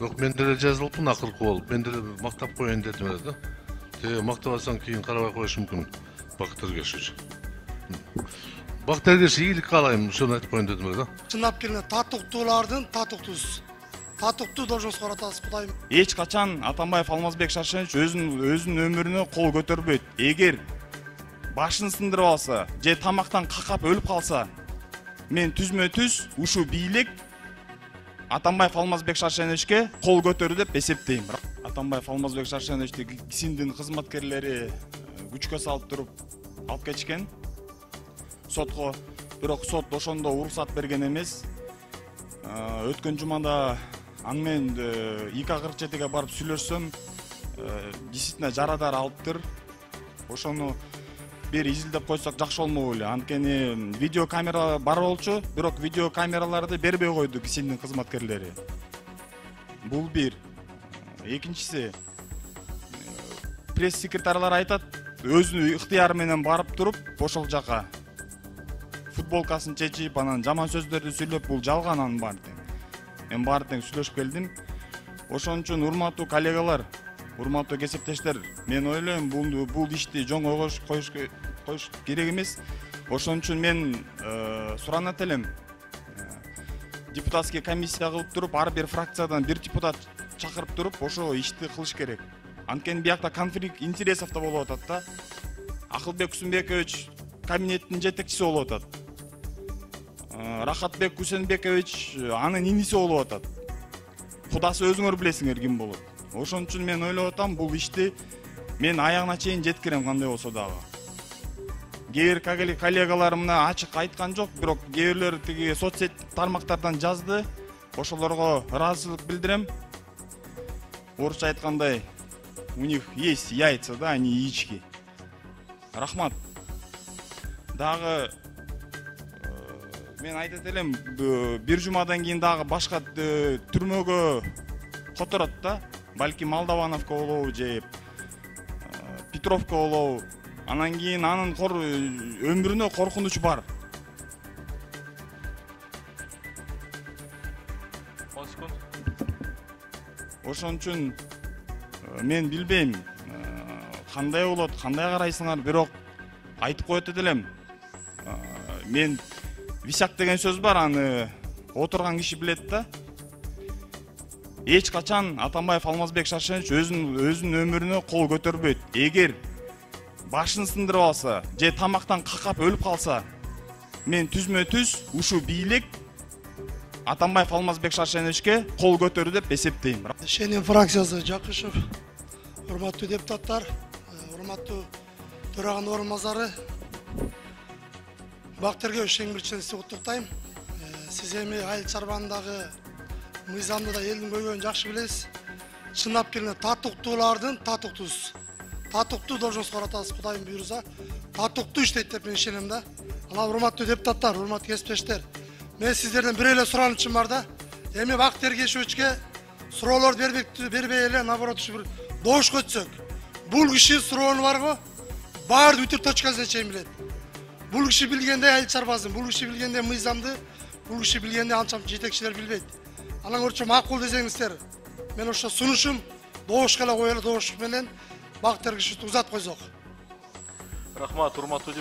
Бирок мен деле жазылыпмын акыркы болуп. Мен деле мактап коеюн дедим эле да. Тебе мактап алсаң кийин карабай коюш мүмкүн. Бактыр кешүүчү. Бактыр кеш ийгилик каалайм, ошону айтып коеюн дедим эле да. Чындап келгенде татыктуулардын татыктуусу. Татыктуу должен соратасыз Кудайым. Эч качан Атамбаев Алмазбек Шаршенович өзүнүн өмүрүнө кол көтөрбөйт. Эгер башын сындырып алса, же тамактан какап өлүп калса, мен түзмө-түз ушул бийлик Атамбаев Алмазбек Шаршеновичке кол көтөрдү деп эсептейм. Атамбаев Алмазбек Шаршеновичти ГСИМдин кызматкерлери күчкө салып туруп алып кетишкен сотко. Бирок сот ошондо уруксат берген эмес. Өткөн жумада аны мен 2:47-ге барып сүйлөшсөм, действительно жарадар алыптыр. Ошону бир изилдеп койсок жакшы болмок эле. Анткени видеокамера бар болчу, бирок видеокамераларды бербей койду ГСИМдин кызматкерлери. Бул бир. Экинчиси, пресс-секретарлар айтат, өзүнүн ыктыяры менен барып туруп, ошол жака футболкасын чечип, анан жаман сөздөрдү сүйлөп, бул жалган анын баары тең. Мен баары тең сүйлөшүп келдим. Ошон үчүн урматтуу коллегалар, урматтуу кесиптештер, мен ойлойм, бул ишти жоңго коюш керек эмес. Ошон үчүн мен суранат элем. Депутатский комиссия кылып туруп, ар бир фракциядан бир депутат чакырып туруп, ошо ишти кылыш керек. Анткени биякта конфликт интересов да болуп атат да. Акылбек Усунбекович кабинеттин жетекчиси болуп атат. Рахатбек Кусенбекович анын иниси болуп атат. Кудасы өзүңөр билесиңер ким болот. Ошон үчүн мен ойлоп атам, бул ишти мен аягына чейин жеткирем кандай болсо дагы. Кээ бир коллегаларымна ачык айткан жок, бирок кээ бирлер тиги соцсет тармактардан жазды. Ошолорго ыраазычылык билдирем. Орусча айткандай, у них есть яйца, да, они яички. Рахмат. Дагы мен айтат элем, бир жумадан кийин дагы башка түрмөгө которот да. Балки Молдовановко болобу же Петровко болобу. Анан кийин анын өмүрүнө коркунуч бар. Ошон үчүн мен билбейм кандай болот, кандай карайсыңар, бирок айтып коет элем. Мен висяк деген сөз бар, аны отурган киши билет да. Эч качан Атамбаев Алмазбек Шаршенович өзүнүн өмүрүнө кол көтөрбөйт. Эгер башын сындырып алса, же тамактан какап өлүп калса, мен түзмө-түз ушул бийлик Атамбаев Алмазбек Шаршеновичке кол көтөрдү деп эсептейм. Шенин фракциясы Жакышев, урматтуу депутаттар, урматтуу төраган орунбасары, Бактырге эң биринчиден сизди куттуктайм. Сиз эми айыл чарбандагы мыйзамды да элдин көйгөйүн жакшы билесиз. Чындап келгенде татыктуулардын татыктуусу. Татыктуу должен соратасыз Кудайым буйрса. Татыктуу иштейт деп мен ишенем да. Анан урматтуу депутаттар, урматтуу кесиптештер, мен сиздерден бир эле суранычым бар да. Эми Бактыр Кешүүчкө суроолорду бербей эле, наоборот, бир добуш көтсөк. Бул киши суроону барго, баарды бүтүр точкасына чейин билет. Бул киши билгенде айыл чарбасын, бул киши билгенде мыйзамды, бул киши билгенде анча жетекчилер билбейт. Анан көрчү макул десеңиздер, мен ошо сунушум добушка эле коелу, добуш менен Бактыр Кешүүчү узат койсок. Рахмат, урматтуу